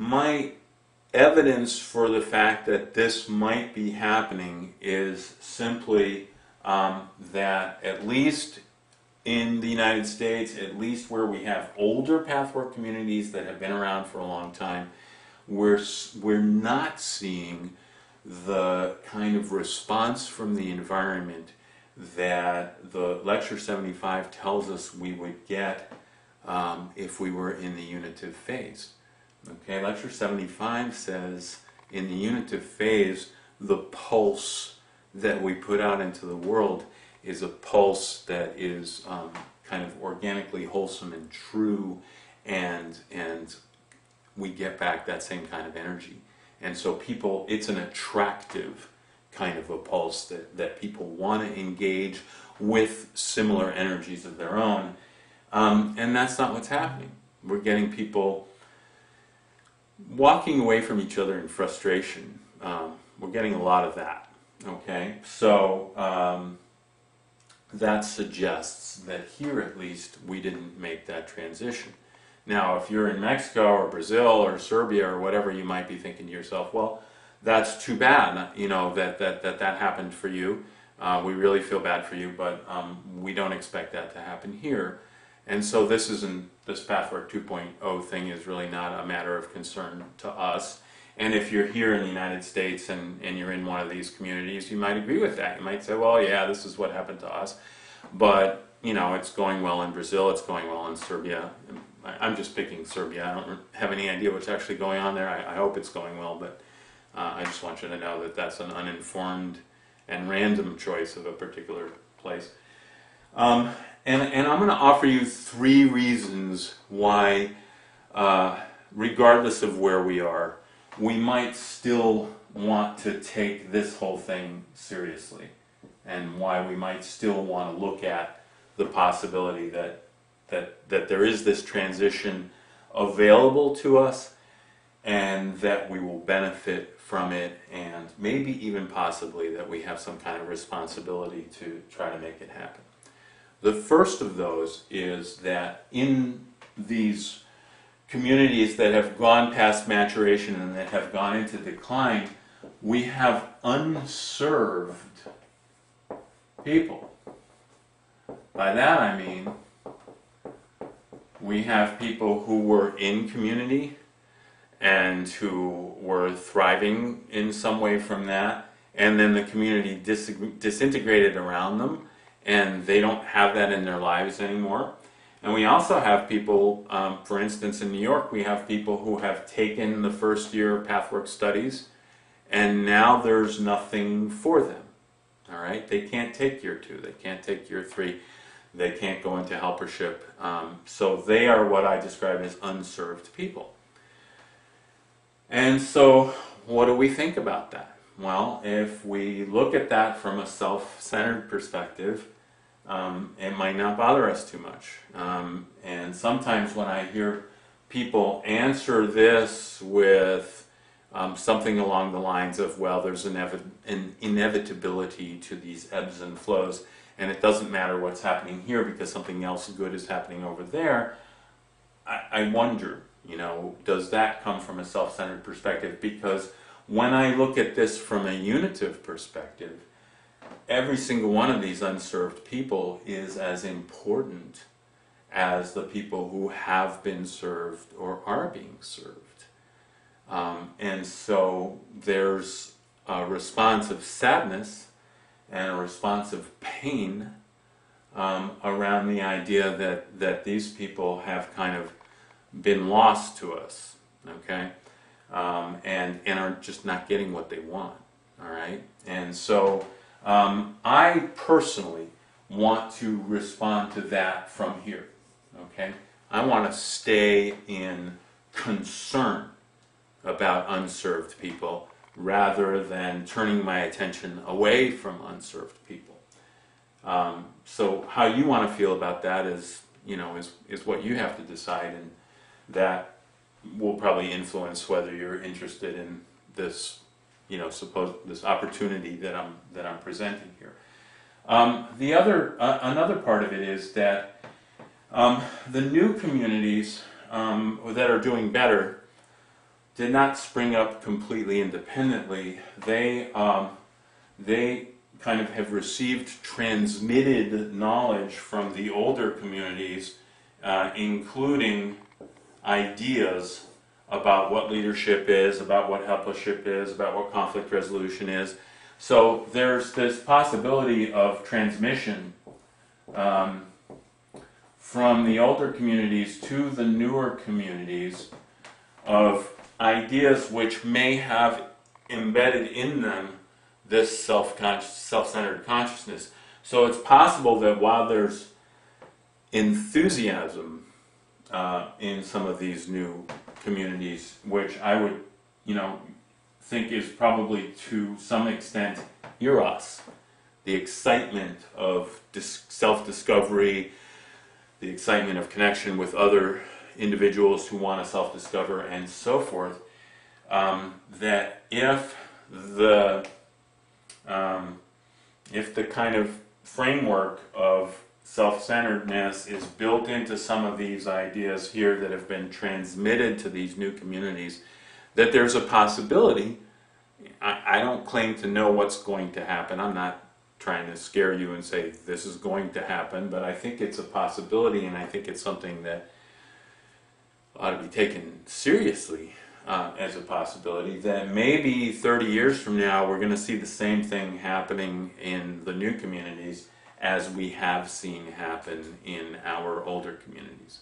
my evidence for the fact that this might be happening is simply that at least in the United States, at least where we have older pathwork communities that have been around for a long time, we're not seeing the kind of response from the environment that the Lecture 75 tells us we would get if we were in the unitive phase. Okay, Lecture 75 says in the unitive phase, the pulse that we put out into the world is a pulse that is kind of organically wholesome and true, and we get back that same kind of energy. And so people, it's an attractive kind of a pulse that people want to engage with similar energies of their own. And that's not what's happening. We're getting people walking away from each other in frustration. We're getting a lot of that. Okay? So that suggests that here at least we didn't make that transition. Now, if you're in Mexico or Brazil or Serbia or whatever, you might be thinking to yourself, well, that's too bad, you know, that happened for you. We really feel bad for you, but we don't expect that to happen here. And so this Pathwork 2.0 thing is really not a matter of concern to us. And if you're here in the United States and you're in one of these communities, you might agree with that. You might say, well, yeah, this is what happened to us. But, you know, it's going well in Brazil, it's going well in Serbia. I'm just picking Serbia. I don't have any idea what's actually going on there. I hope it's going well, but I just want you to know that that's an uninformed and random choice of a particular place. And I'm going to offer you 3 reasons why, regardless of where we are, we might still want to take this whole thing seriously, and why we might still want to look at the possibility that there is this transition available to us, and that we will benefit from it, and maybe even possibly that we have some kind of responsibility to try to make it happen. The first of those is that in these communities that have gone past maturation and that have gone into decline, we have unserved people. By that I mean we have people who were in community and who were thriving in some way from that, and then the community disintegrated around them, and they don't have that in their lives anymore. And we also have people, for instance, in New York, we have people who have taken the first year Pathwork studies, and now there's nothing for them. All right? They can't take year 2, they can't take year 3, they can't go into helpership. So they are what I describe as unserved people. And so what do we think about that? Well, if we look at that from a self-centered perspective, it might not bother us too much. And sometimes when I hear people answer this with something along the lines of, well, there's an inevitability to these ebbs and flows, and it doesn't matter what's happening here because something else good is happening over there, I wonder, you know, does that come from a self-centered perspective? Because when I look at this from a unitive perspective, every single one of these unserved people is as important as the people who have been served or are being served. And so there's a response of sadness and a response of pain around the idea that these people have kind of been lost to us, okay? And are just not getting what they want, all right? And so I personally want to respond to that from here, okay? I want to stay in concern about unserved people rather than turning my attention away from unserved people. So how you want to feel about that is, you know, is what you have to decide, and that will probably influence whether you're interested in this, you know, this opportunity that I'm presenting here. Another part of it is that the new communities that are doing better did not spring up completely independently. They kind of have received transmitted knowledge from the older communities, including ideas about what leadership is, about what helpership is, about what conflict resolution is. So there's this possibility of transmission from the older communities to the newer communities of ideas which may have embedded in them this self-centered consciousness. So it's possible that while there's enthusiasm in some of these new communities, which I would, think is probably to some extent eros, the excitement of self-discovery, the excitement of connection with other individuals who want to self-discover and so forth, that if the kind of framework of self-centeredness is built into some of these ideas here that have been transmitted to these new communities, that there's a possibility. I don't claim to know what's going to happen. I'm not trying to scare you and say this is going to happen, but I think it's a possibility, and I think it's something that ought to be taken seriously as a possibility, that maybe 30 years from now we're going to see the same thing happening in the new communities as we have seen happen in our older communities.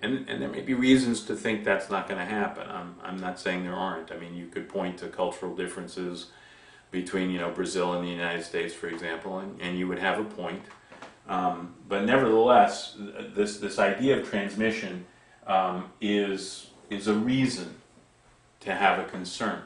And there may be reasons to think that's not going to happen. I'm not saying there aren't. I mean, you could point to cultural differences between Brazil and the United States, for example, and you would have a point. But nevertheless, this idea of transmission is a reason to have a concern.